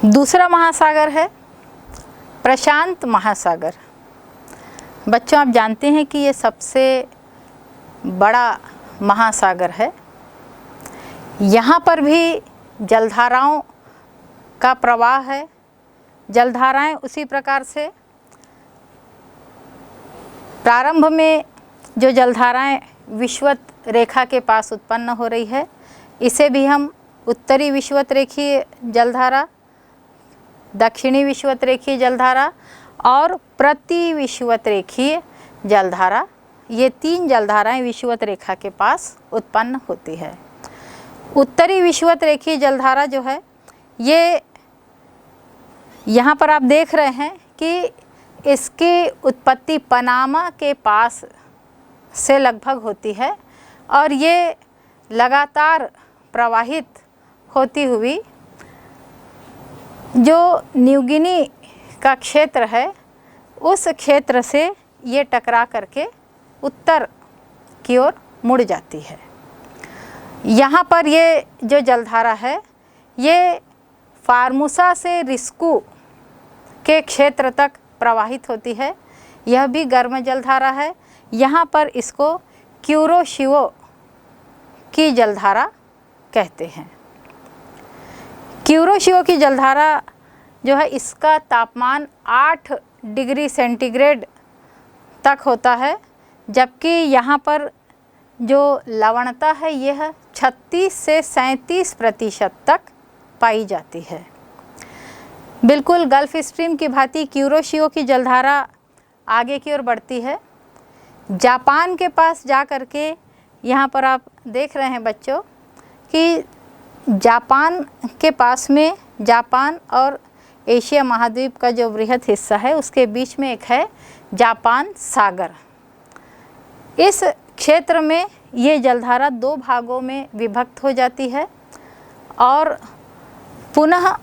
दूसरा महासागर है प्रशांत महासागर। बच्चों, आप जानते हैं कि ये सबसे बड़ा महासागर है। यहाँ पर भी जलधाराओं का प्रवाह है। जलधाराएं उसी प्रकार से प्रारंभ में जो जलधाराएं विषुवत रेखा के पास उत्पन्न हो रही है, इसे भी हम उत्तरी विषुवत रेखीय जलधारा, दक्षिणी विषुवत रेखीय जलधारा और प्रति विषुवत रेखीय जलधारा, ये तीन जलधाराएं विषुवत रेखा के पास उत्पन्न होती है। उत्तरी विषुवत रेखीय जलधारा जो है, ये यहाँ पर आप देख रहे हैं कि इसकी उत्पत्ति पनामा के पास से लगभग होती है और ये लगातार प्रवाहित होती हुई जो न्यू गिनी का क्षेत्र है, उस क्षेत्र से ये टकरा करके उत्तर की ओर मुड़ जाती है। यहाँ पर ये जो जलधारा है, ये फार्मूसा से रिस्कू के क्षेत्र तक प्रवाहित होती है। यह भी गर्म जलधारा है। यहाँ पर इसको क्यूरोशिओ की जलधारा कहते हैं। क्यूरोशिओ की जलधारा जो है, इसका तापमान 8 डिग्री सेंटीग्रेड तक होता है, जबकि यहाँ पर जो लवणता है यह 36 से 37% तक पाई जाती है। बिल्कुल गल्फ स्ट्रीम की भांति क्यूरोशिओ की जलधारा आगे की ओर बढ़ती है। जापान के पास जा कर के यहाँ पर आप देख रहे हैं बच्चों कि जापान के पास में, जापान और एशिया महाद्वीप का जो वृहद हिस्सा है, उसके बीच में एक है जापान सागर। इस क्षेत्र में ये जलधारा दो भागों में विभक्त हो जाती है और पुनः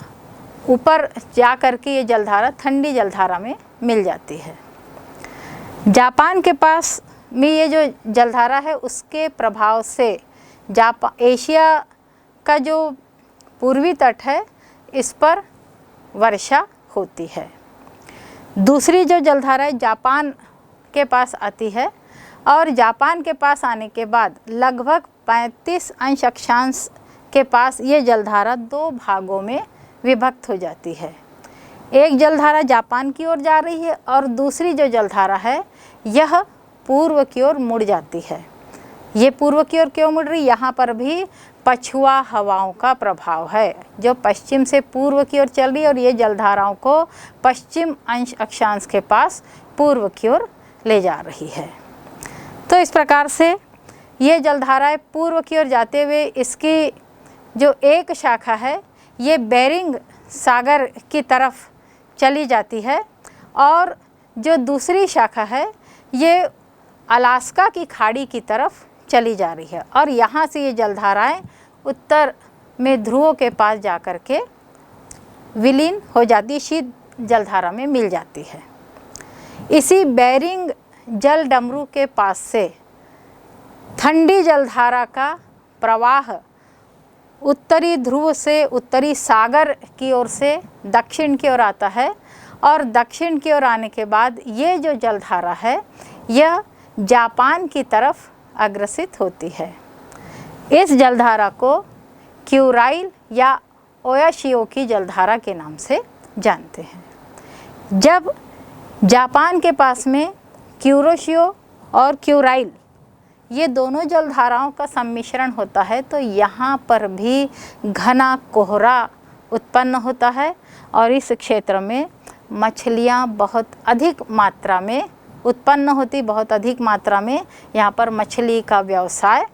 ऊपर जा कर के ये जलधारा ठंडी जलधारा में मिल जाती है। जापान के पास में ये जो जलधारा है, उसके प्रभाव से एशिया का जो पूर्वी तट है, इस पर वर्षा होती है। दूसरी जो जलधारा है जापान के पास आती है और जापान के पास आने के बाद लगभग 35 अंश अक्षांश के पास ये जलधारा दो भागों में विभक्त हो जाती है। एक जलधारा जापान की ओर जा रही है और दूसरी जो जलधारा है, यह पूर्व की ओर मुड़ जाती है। ये पूर्व की ओर क्यों मुड़ रही? यहाँ पर भी पछुआ हवाओं का प्रभाव है, जो पश्चिम से पूर्व की ओर चल रही है और ये जलधाराओं को पश्चिम अंश अक्षांश के पास पूर्व की ओर ले जा रही है। तो इस प्रकार से ये जलधाराएं पूर्व की ओर जाते हुए इसकी जो एक शाखा है, ये बेरिंग सागर की तरफ चली जाती है और जो दूसरी शाखा है, ये अलास्का की खाड़ी की तरफ चली जा रही है और यहाँ से ये जलधाराएं उत्तर में ध्रुवों के पास जाकर के विलीन हो जाती, शीत जलधारा में मिल जाती है। इसी बेरिंग जल डमरू के पास से ठंडी जलधारा का प्रवाह उत्तरी ध्रुव से उत्तरी सागर की ओर से दक्षिण की ओर आता है और दक्षिण की ओर आने के बाद ये जो जलधारा है, यह जापान की तरफ अग्रसित होती है। इस जलधारा को क्यूराइल या ओयाशिओ की जलधारा के नाम से जानते हैं। जब जापान के पास में क्यूरोशिओ और क्यूराइल, ये दोनों जलधाराओं का सम्मिश्रण होता है, तो यहाँ पर भी घना कोहरा उत्पन्न होता है और इस क्षेत्र में मछलियाँ बहुत अधिक मात्रा में उत्पन्न होती, बहुत अधिक मात्रा में यहाँ पर मछली का व्यवसाय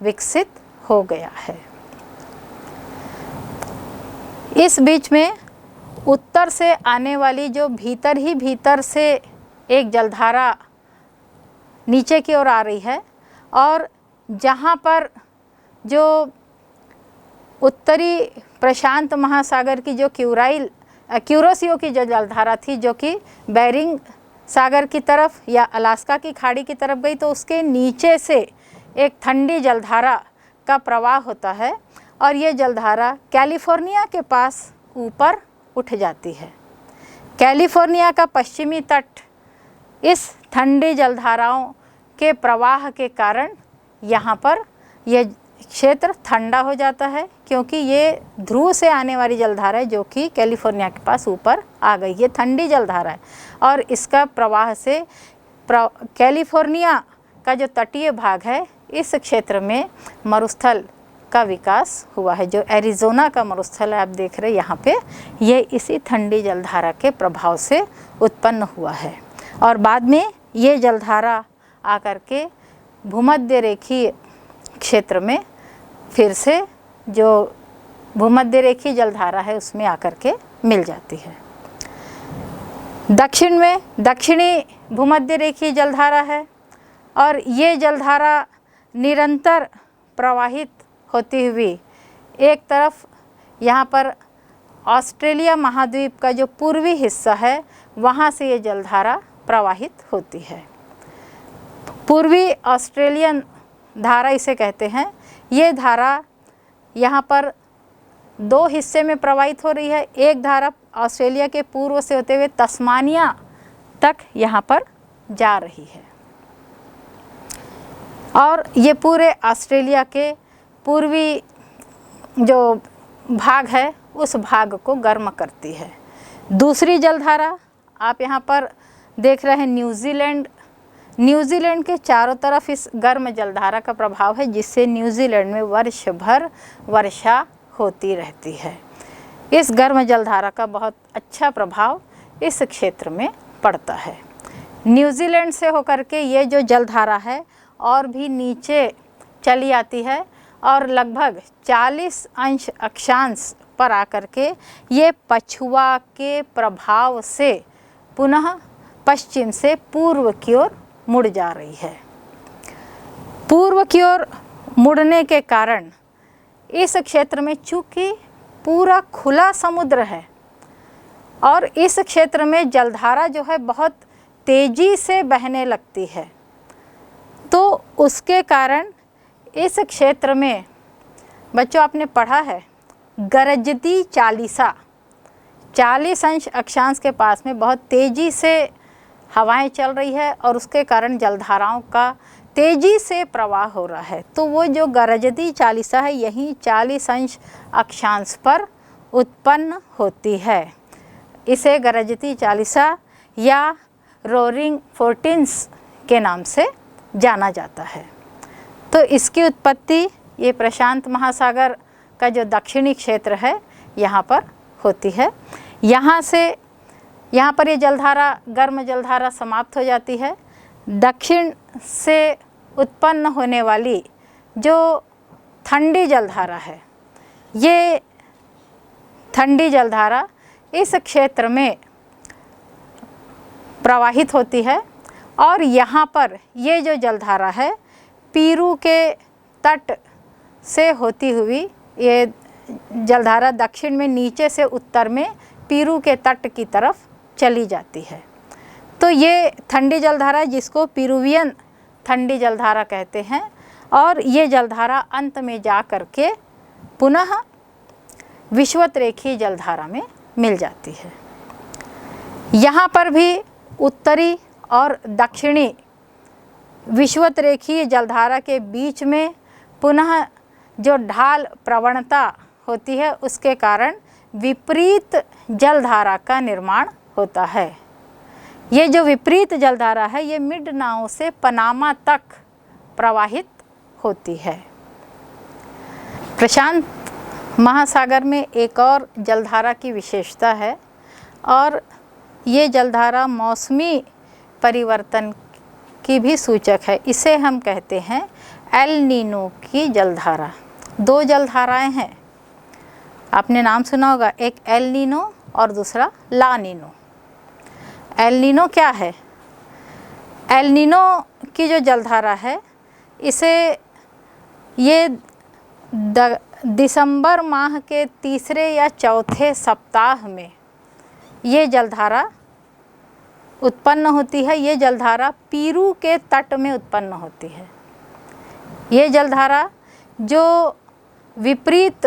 विकसित हो गया है। इस बीच में उत्तर से आने वाली जो भीतर ही भीतर से एक जलधारा नीचे की ओर आ रही है और जहाँ पर जो उत्तरी प्रशांत महासागर की जो क्यूरोशिओ की जो जलधारा थी, जो कि बेरिंग सागर की तरफ या अलास्का की खाड़ी की तरफ गई, तो उसके नीचे से एक ठंडी जलधारा का प्रवाह होता है और ये जलधारा कैलिफोर्निया के पास ऊपर उठ जाती है। कैलिफोर्निया का पश्चिमी तट इस ठंडी जलधाराओं के प्रवाह के कारण यहाँ पर यह क्षेत्र ठंडा हो जाता है, क्योंकि ये ध्रुव से आने वाली जलधारा है जो कि कैलिफोर्निया के पास ऊपर आ गई। ये ठंडी जलधारा है और इसका प्रवाह से कैलिफोर्निया का जो तटीय भाग है इस क्षेत्र में मरुस्थल का विकास हुआ है। जो एरिज़ोना का मरुस्थल है आप देख रहे हैं यहाँ पे, ये इसी ठंडी जलधारा के प्रभाव से उत्पन्न हुआ है और बाद में ये जलधारा आकर के भूमध्य रेखीय क्षेत्र में फिर से जो भूमध्य रेखीय जलधारा है उसमें आकर के मिल जाती है। दक्षिण में दक्षिणी भूमध्य रेखीय जलधारा है और ये जलधारा निरंतर प्रवाहित होती हुई एक तरफ यहाँ पर ऑस्ट्रेलिया महाद्वीप का जो पूर्वी हिस्सा है वहाँ से ये जलधारा प्रवाहित होती है। पूर्वी ऑस्ट्रेलियन धारा इसे कहते हैं। ये धारा यहाँ पर दो हिस्से में प्रवाहित हो रही है। एक धारा ऑस्ट्रेलिया के पूर्व से होते हुए तस्मानिया तक यहाँ पर जा रही है और ये पूरे ऑस्ट्रेलिया के पूर्वी जो भाग है उस भाग को गर्म करती है। दूसरी जलधारा आप यहाँ पर देख रहे हैं न्यूजीलैंड के चारों तरफ इस गर्म जलधारा का प्रभाव है, जिससे न्यूजीलैंड में वर्ष भर वर्षा होती रहती है। इस गर्म जलधारा का बहुत अच्छा प्रभाव इस क्षेत्र में पड़ता है। न्यूजीलैंड से होकर के ये जो जलधारा है और भी नीचे चली आती है और लगभग 40 अंश अक्षांश पर आकर के ये पछुआ के प्रभाव से पुनः पश्चिम से पूर्व की ओर मुड़ जा रही है। पूर्व की ओर मुड़ने के कारण इस क्षेत्र में चूँकि पूरा खुला समुद्र है और इस क्षेत्र में जलधारा जो है बहुत तेज़ी से बहने लगती है, तो उसके कारण इस क्षेत्र में बच्चों आपने पढ़ा है गरजती चालीसा, 40 अंश अक्षांश के पास में बहुत तेज़ी से हवाएं चल रही है और उसके कारण जलधाराओं का तेज़ी से प्रवाह हो रहा है। तो वो जो गरजती चालीसा है यही 40 अंश अक्षांश पर उत्पन्न होती है। इसे गरजती चालीसा या रोरिंग फोर्टीन्स के नाम से जाना जाता है। तो इसकी उत्पत्ति ये प्रशांत महासागर का जो दक्षिणी क्षेत्र है यहाँ पर होती है। यहाँ पर ये जलधारा गर्म जलधारा समाप्त हो जाती है। दक्षिण से उत्पन्न होने वाली जो ठंडी जलधारा है, ये ठंडी जलधारा इस क्षेत्र में प्रवाहित होती है और यहाँ पर ये जो जलधारा है पीरू के तट से होती हुई ये जलधारा दक्षिण में नीचे से उत्तर में पीरू के तट की तरफ चली जाती है। तो ये ठंडी जलधारा जिसको पीरुवियन ठंडी जलधारा कहते हैं और ये जलधारा अंत में जा कर के पुनः विषुवतरेखीय जलधारा में मिल जाती है। यहाँ पर भी उत्तरी और दक्षिणी विषुवतरेखीय जलधारा के बीच में पुनः जो ढाल प्रवणता होती है उसके कारण विपरीत जलधारा का निर्माण होता है। ये जो विपरीत जलधारा है ये मिडनाओ से पनामा तक प्रवाहित होती है। प्रशांत महासागर में एक और जलधारा की विशेषता है और ये जलधारा मौसमी परिवर्तन की भी सूचक है। इसे हम कहते हैं एल नीनो की जलधारा। दो जलधाराएं हैं, आपने नाम सुना होगा, एक एल नीनो और दूसरा ला नीनो। एल नीनो क्या है? एल नीनो की जो जलधारा है इसे ये दिसंबर माह के तीसरे या चौथे सप्ताह में ये जलधारा उत्पन्न होती है। ये जलधारा पीरू के तट में उत्पन्न होती है। ये जलधारा जो विपरीत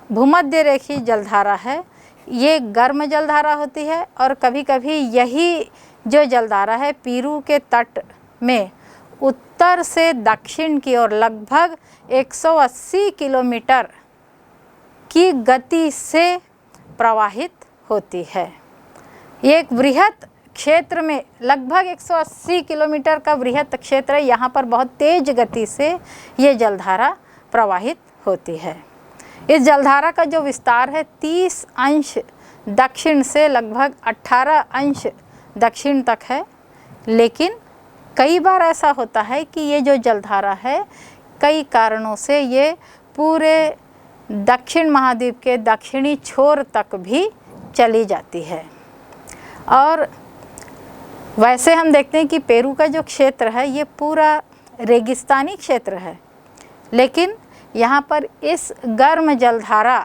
भूमध्य रेखीय जलधारा है ये गर्म जलधारा होती है और कभी कभी यही जो जलधारा है पेरू के तट में उत्तर से दक्षिण की ओर लगभग 180 किलोमीटर की गति से प्रवाहित होती है। एक बृहत क्षेत्र में लगभग 180 किलोमीटर का बृहत क्षेत्र है, यहाँ पर बहुत तेज गति से ये जलधारा प्रवाहित होती है। इस जलधारा का जो विस्तार है 30 अंश दक्षिण से लगभग 18 अंश दक्षिण तक है, लेकिन कई बार ऐसा होता है कि ये जो जलधारा है कई कारणों से ये पूरे दक्षिण महाद्वीप के दक्षिणी छोर तक भी चली जाती है। और वैसे हम देखते हैं कि पेरू का जो क्षेत्र है ये पूरा रेगिस्तानी क्षेत्र है, लेकिन यहाँ पर इस गर्म जलधारा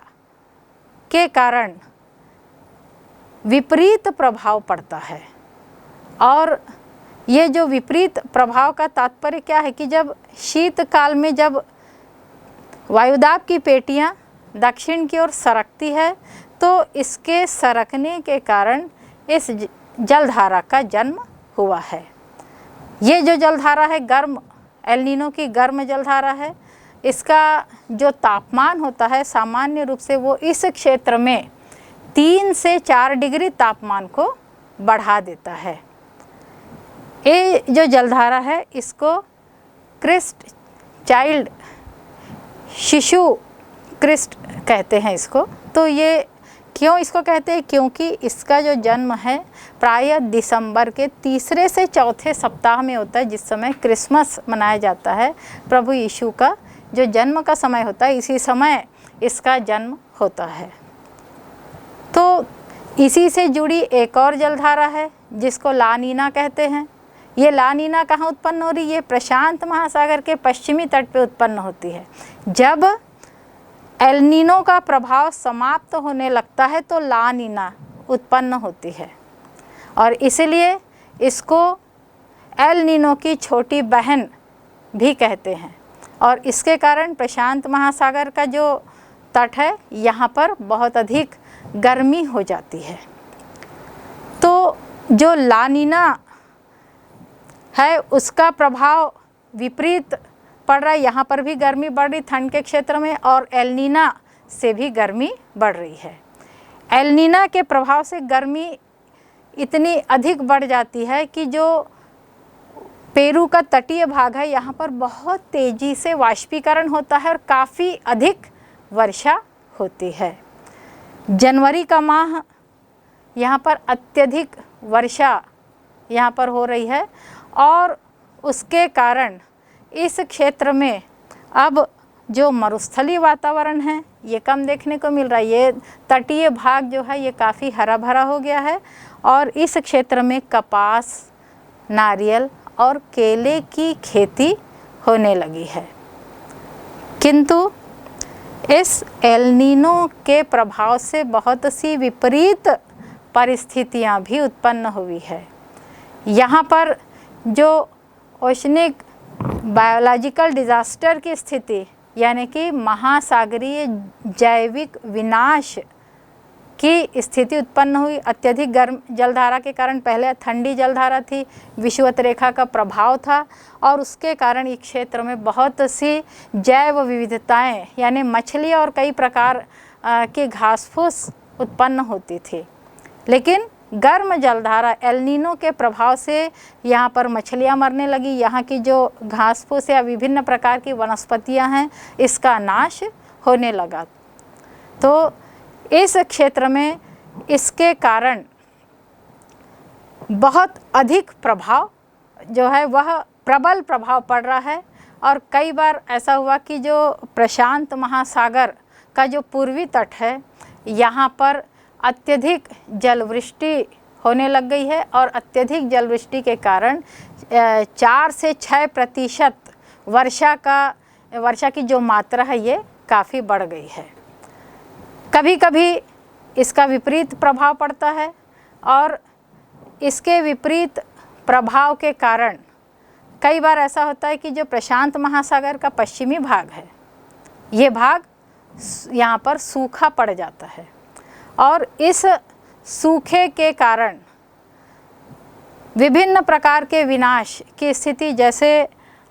के कारण विपरीत प्रभाव पड़ता है। और ये जो विपरीत प्रभाव का तात्पर्य क्या है कि जब शीतकाल में जब वायुदाब की पेटियाँ दक्षिण की ओर सरकती है तो इसके सरकने के कारण इस जलधारा का जन्म हुआ है। ये जो जलधारा है गर्म एल नीनो की गर्म जलधारा है, इसका जो तापमान होता है सामान्य रूप से वो इस क्षेत्र में 3 से 4 डिग्री तापमान को बढ़ा देता है। ये जो जलधारा है इसको क्रिस्ट चाइल्ड शिशु क्रिस्ट कहते हैं इसको। तो ये क्यों इसको कहते हैं? क्योंकि इसका जो जन्म है प्रायः दिसंबर के तीसरे से चौथे सप्ताह में होता है, जिस समय क्रिसमस मनाया जाता है। प्रभु यीशु का जो जन्म का समय होता है इसी समय इसका जन्म होता है। तो इसी से जुड़ी एक और जलधारा है जिसको ला नीना कहते हैं। ये ला नीना कहाँ उत्पन्न हो रही है? प्रशांत महासागर के पश्चिमी तट पे उत्पन्न होती है। जब एल नीनो का प्रभाव समाप्त होने लगता है तो ला नीना उत्पन्न होती है और इसलिए इसको एल नीनो की छोटी बहन भी कहते हैं। और इसके कारण प्रशांत महासागर का जो तट है यहाँ पर बहुत अधिक गर्मी हो जाती है। तो जो ला नीना है उसका प्रभाव विपरीत पड़ रहा है। यहाँ पर भी गर्मी बढ़ रही ठंड के क्षेत्र में और एल नीना से भी गर्मी बढ़ रही है। एल नीना के प्रभाव से गर्मी इतनी अधिक बढ़ जाती है कि जो पेरू का तटीय भाग है यहाँ पर बहुत तेज़ी से वाष्पीकरण होता है और काफ़ी अधिक वर्षा होती है। जनवरी का माह यहाँ पर अत्यधिक वर्षा यहाँ पर हो रही है और उसके कारण इस क्षेत्र में अब जो मरुस्थलीय वातावरण है ये कम देखने को मिल रहा है। ये तटीय भाग जो है ये काफ़ी हरा भरा हो गया है और इस क्षेत्र में कपास, नारियल और केले की खेती होने लगी है। किंतु इस एल नीनो के प्रभाव से बहुत सी विपरीत परिस्थितियां भी उत्पन्न हुई है। यहाँ पर जो ओशनिक बायोलॉजिकल डिज़ास्टर की स्थिति यानी कि महासागरीय जैविक विनाश की स्थिति उत्पन्न हुई। अत्यधिक गर्म जलधारा के कारण पहले ठंडी जलधारा थी, विषुवत रेखा का प्रभाव था और उसके कारण इस क्षेत्र में बहुत सी जैव विविधताएं यानी मछली और कई प्रकार की घास फूस उत्पन्न होती थी। लेकिन गर्म जलधारा एल नीनो के प्रभाव से यहाँ पर मछलियाँ मरने लगी। यहाँ की जो घास फूस या विभिन्न प्रकार की वनस्पतियाँ हैं इसका नाश होने लगा। तो इस क्षेत्र में इसके कारण बहुत अधिक प्रभाव जो है वह प्रबल प्रभाव पड़ रहा है और कई बार ऐसा हुआ कि जो प्रशांत महासागर का जो पूर्वी तट है यहाँ पर अत्यधिक जलवृष्टि होने लग गई है और अत्यधिक जलवृष्टि के कारण 4 से 6% वर्षा की जो मात्रा है ये काफ़ी बढ़ गई है। कभी कभी इसका विपरीत प्रभाव पड़ता है और इसके विपरीत प्रभाव के कारण कई बार ऐसा होता है कि जो प्रशांत महासागर का पश्चिमी भाग है ये भाग यहाँ पर सूखा पड़ जाता है और इस सूखे के कारण विभिन्न प्रकार के विनाश की स्थिति, जैसे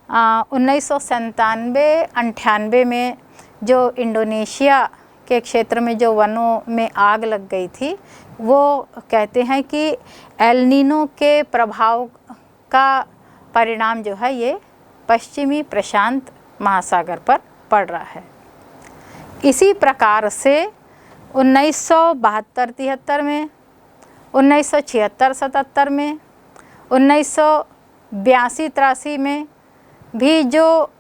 1997-98 में जो इंडोनेशिया के क्षेत्र में जो वनों में आग लग गई थी, वो कहते हैं कि एल नीनो के प्रभाव का परिणाम जो है ये पश्चिमी प्रशांत महासागर पर पड़ रहा है। इसी प्रकार से 1972-73 में, 1976-77 में, 1982-83 में भी जो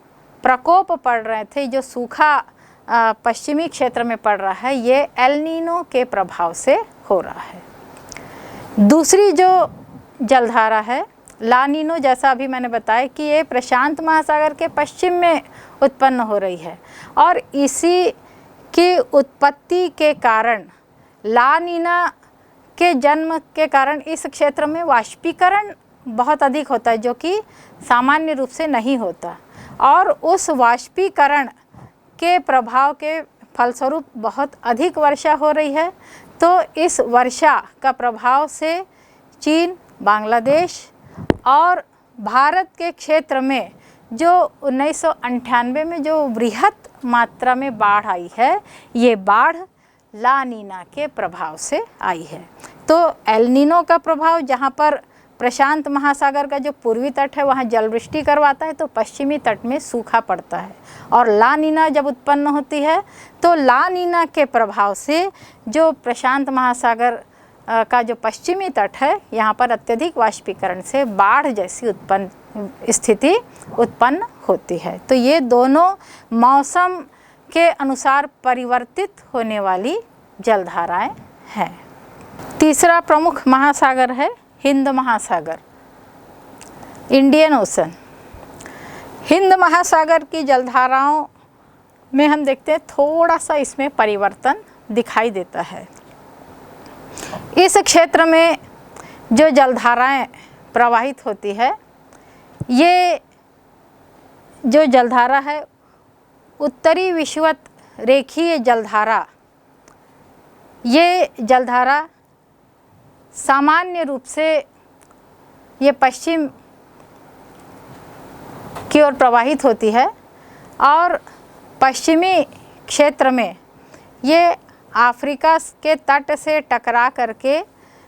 प्रकोप पड़ रहे थे, जो सूखा पश्चिमी क्षेत्र में पड़ रहा है, ये एल नीनो के प्रभाव से हो रहा है। दूसरी जो जलधारा है ला नीनो, जैसा अभी मैंने बताया कि ये प्रशांत महासागर के पश्चिम में उत्पन्न हो रही है और इसी की उत्पत्ति के कारण ला नीना के जन्म के कारण इस क्षेत्र में वाष्पीकरण बहुत अधिक होता है, जो कि सामान्य रूप से नहीं होता, और उस वाष्पीकरण के प्रभाव के फलस्वरूप बहुत अधिक वर्षा हो रही है। तो इस वर्षा का प्रभाव से चीन, बांग्लादेश और भारत के क्षेत्र में जो 1998 में जो बृहत मात्रा में बाढ़ आई है, ये बाढ़ ला नीना के प्रभाव से आई है। तो एल नीनो का प्रभाव, जहाँ पर प्रशांत महासागर का जो पूर्वी तट है वहाँ जलवृष्टि करवाता है, तो पश्चिमी तट में सूखा पड़ता है। और ला नीना जब उत्पन्न होती है तो ला नीना के प्रभाव से जो प्रशांत महासागर का जो पश्चिमी तट है, यहाँ पर अत्यधिक वाष्पीकरण से बाढ़ जैसी स्थिति उत्पन्न होती है। तो ये दोनों मौसम के अनुसार परिवर्तित होने वाली जलधाराएं हैं। तीसरा प्रमुख महासागर है हिंद महासागर, इंडियन ओशन। हिंद महासागर की जलधाराओं में हम देखते हैं थोड़ा सा इसमें परिवर्तन दिखाई देता है। इस क्षेत्र में जो जलधाराएं प्रवाहित होती है, ये जो जलधारा है उत्तरी विषुवत रेखीय जलधारा, ये जलधारा सामान्य रूप से ये पश्चिम की ओर प्रवाहित होती है और पश्चिमी क्षेत्र में ये अफ्रीका के तट से टकरा करके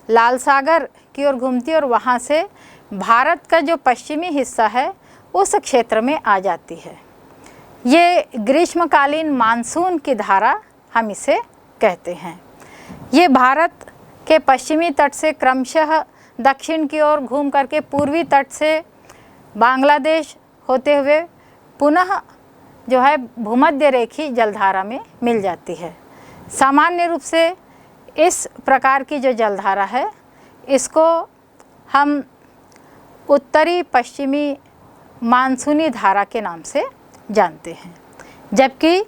लाल सागर की ओर घूमती है और वहाँ से भारत का जो पश्चिमी हिस्सा है उस क्षेत्र में आ जाती है। ये ग्रीष्मकालीन मानसून की धारा हम इसे कहते हैं। ये भारत के पश्चिमी तट से क्रमशः दक्षिण की ओर घूम करके पूर्वी तट से बांग्लादेश होते हुए पुनः जो है भूमध्य रेखीय जलधारा में मिल जाती है। सामान्य रूप से इस प्रकार की जो जलधारा है, इसको हम उत्तरी पश्चिमी मानसूनी धारा के नाम से जानते हैं, जबकि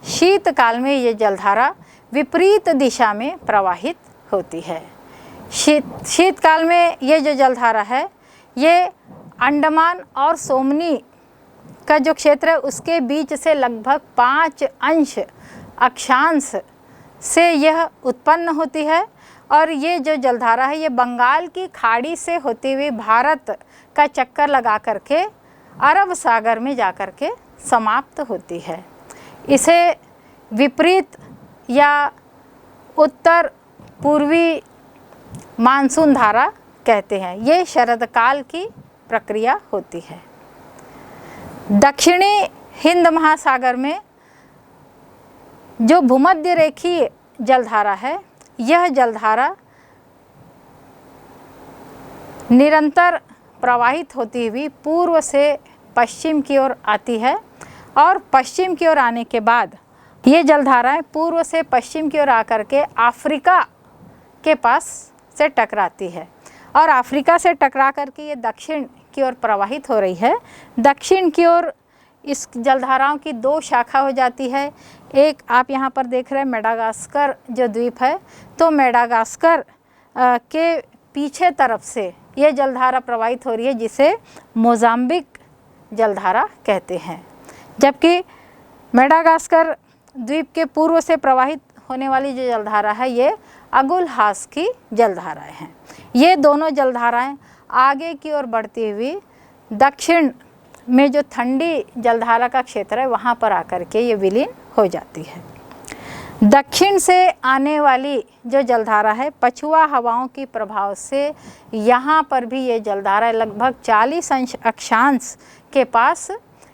शीतकाल में ये जलधारा विपरीत दिशा में प्रवाहित होती है। शीतकाल में ये जो जलधारा है, ये अंडमान और सोमनी का जो क्षेत्र है उसके बीच से लगभग 5 अंश अक्षांश से यह उत्पन्न होती है और ये जो जलधारा है ये बंगाल की खाड़ी से होती हुई भारत का चक्कर लगा करके अरब सागर में जा कर के समाप्त होती है। इसे विपरीत या उत्तर पूर्वी मानसून धारा कहते हैं। ये शरदकाल की प्रक्रिया होती है। दक्षिणी हिंद महासागर में जो भूमध्य रेखीय जलधारा है, यह जलधारा निरंतर प्रवाहित होती हुई पूर्व से पश्चिम की ओर आती है और पश्चिम की ओर आने के बाद ये जलधाराएं पूर्व से पश्चिम की ओर आकर के अफ्रीका के पास से टकराती है और अफ्रीका से टकरा करके ये दक्षिण की ओर प्रवाहित हो रही है। दक्षिण की ओर इस जलधाराओं की 2 शाखा हो जाती है। एक आप यहाँ पर देख रहे हैं मेडागास्कर जो द्वीप है, तो मेडागास्कर के पीछे तरफ से ये जलधारा प्रवाहित हो रही है जिसे मोजाम्बिक जलधारा कहते हैं, जबकि मेडागास्कर द्वीप के पूर्व से प्रवाहित होने वाली जो जलधारा है ये अगुलहास की जलधाराएं हैं। ये दोनों जलधाराएं आगे की ओर बढ़ती हुई दक्षिण में जो ठंडी जलधारा का क्षेत्र है वहाँ पर आकर के ये विलीन हो जाती है। दक्षिण से आने वाली जो जलधारा है पछुआ हवाओं के प्रभाव से यहाँ पर भी ये जलधारा लगभग 40 अक्षांश के पास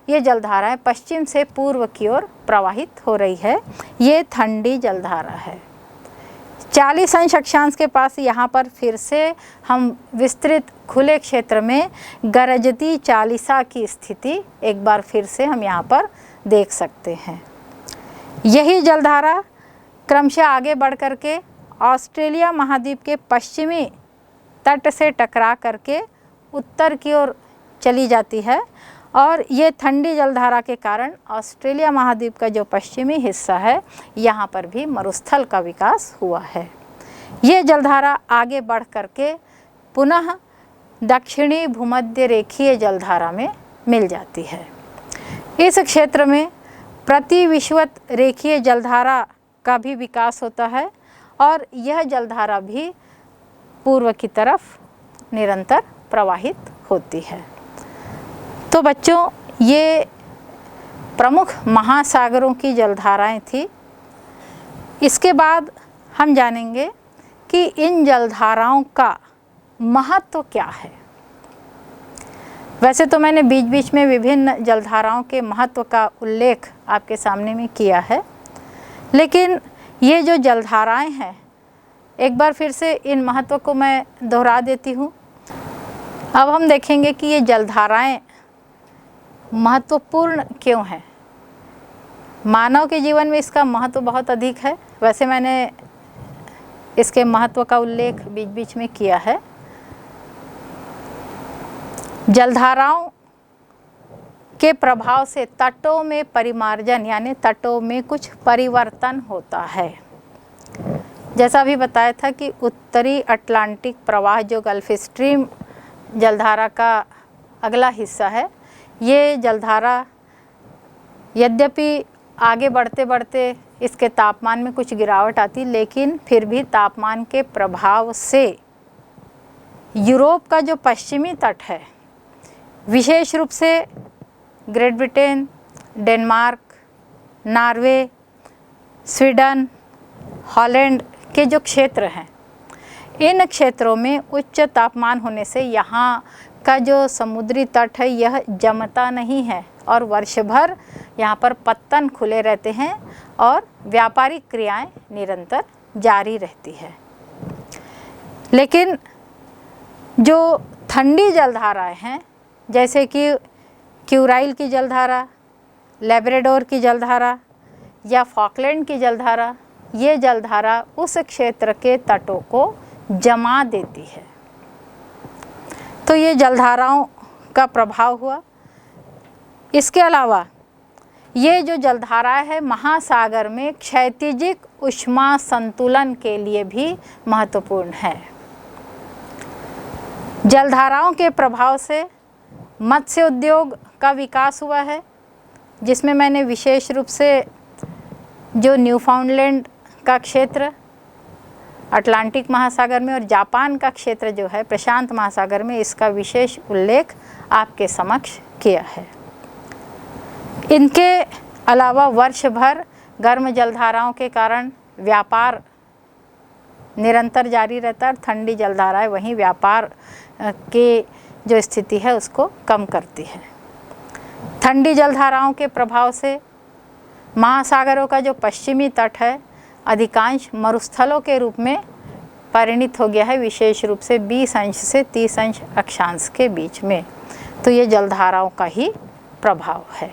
ये जलधाराएं पश्चिम से पूर्व की ओर प्रवाहित हो रही है। ये ठंडी जलधारा है। 40 अक्षांश के पास यहाँ पर फिर से हम विस्तृत खुले क्षेत्र में गरजती चालीसा की स्थिति एक बार फिर से हम यहाँ पर देख सकते हैं। यही जलधारा क्रमशः आगे बढ़ करके ऑस्ट्रेलिया महाद्वीप के पश्चिमी तट से टकरा करके उत्तर की ओर चली जाती है और ये ठंडी जलधारा के कारण ऑस्ट्रेलिया महाद्वीप का जो पश्चिमी हिस्सा है यहाँ पर भी मरुस्थल का विकास हुआ है। ये जलधारा आगे बढ़ करके पुनः दक्षिणी भूमध्य रेखीय जलधारा में मिल जाती है। इस क्षेत्र में प्रतिविषुवत रेखीय जलधारा का भी विकास होता है और यह जलधारा भी पूर्व की तरफ निरंतर प्रवाहित होती है। तो बच्चों, ये प्रमुख महासागरों की जलधाराएं थी। इसके बाद हम जानेंगे कि इन जलधाराओं का महत्व क्या है। वैसे तो मैंने बीच बीच में विभिन्न जलधाराओं के महत्व का उल्लेख आपके सामने में किया है, लेकिन ये जो जलधाराएं हैं एक बार फिर से इन महत्व को मैं दोहरा देती हूँ। अब हम देखेंगे कि ये जलधाराएं महत्वपूर्ण क्यों हैं। मानव के जीवन में इसका महत्व बहुत अधिक है। वैसे मैंने इसके महत्व का उल्लेख बीच बीच में किया है। जलधाराओं के प्रभाव से तटों में परिमार्जन यानी तटों में कुछ परिवर्तन होता है। जैसा भी बताया था कि उत्तरी अटलांटिक प्रवाह जो गल्फ स्ट्रीम जलधारा का अगला हिस्सा है, ये जलधारा यद्यपि आगे बढ़ते बढ़ते इसके तापमान में कुछ गिरावट आती, लेकिन फिर भी तापमान के प्रभाव से यूरोप का जो पश्चिमी तट है, विशेष रूप से great Britain, Denmark, Norway, Sweden, Holland के जो क्षेत्र हैं, इन क्षेत्रों में उच्च तापमान होने से यहाँ का जो समुद्री तट है यह जमता नहीं है और वर्ष भर यहाँ पर पत्तन खुले रहते हैं और व्यापारिक क्रियाएं निरंतर जारी रहती है। लेकिन जो ठंडी जलधाराएं हैं, जैसे कि क्यूराइल की जलधारा, लेब्राडोर की जलधारा या फॉकलैंड की जलधारा, ये जलधारा उस क्षेत्र के तटों को जमा देती है। तो ये जलधाराओं का प्रभाव हुआ। इसके अलावा ये जो जलधाराएं है महासागर में क्षैतिजिक ऊष्मा संतुलन के लिए भी महत्वपूर्ण है। जलधाराओं के प्रभाव से मत्स्य उद्योग का विकास हुआ है, जिसमें मैंने विशेष रूप से जो न्यूफाउंडलैंड का क्षेत्र अटलांटिक महासागर में और जापान का क्षेत्र जो है प्रशांत महासागर में, इसका विशेष उल्लेख आपके समक्ष किया है। इनके अलावा वर्ष भर गर्म जलधाराओं के कारण व्यापार निरंतर जारी रहता है। ठंडी जलधाराएं वहीं व्यापार के जो स्थिति है उसको कम करती है। ठंडी जलधाराओं के प्रभाव से महासागरों का जो पश्चिमी तट है अधिकांश मरुस्थलों के रूप में परिणित हो गया है, विशेष रूप से 20 अंश से 30 अंश अक्षांश के बीच में। तो ये जलधाराओं का ही प्रभाव है।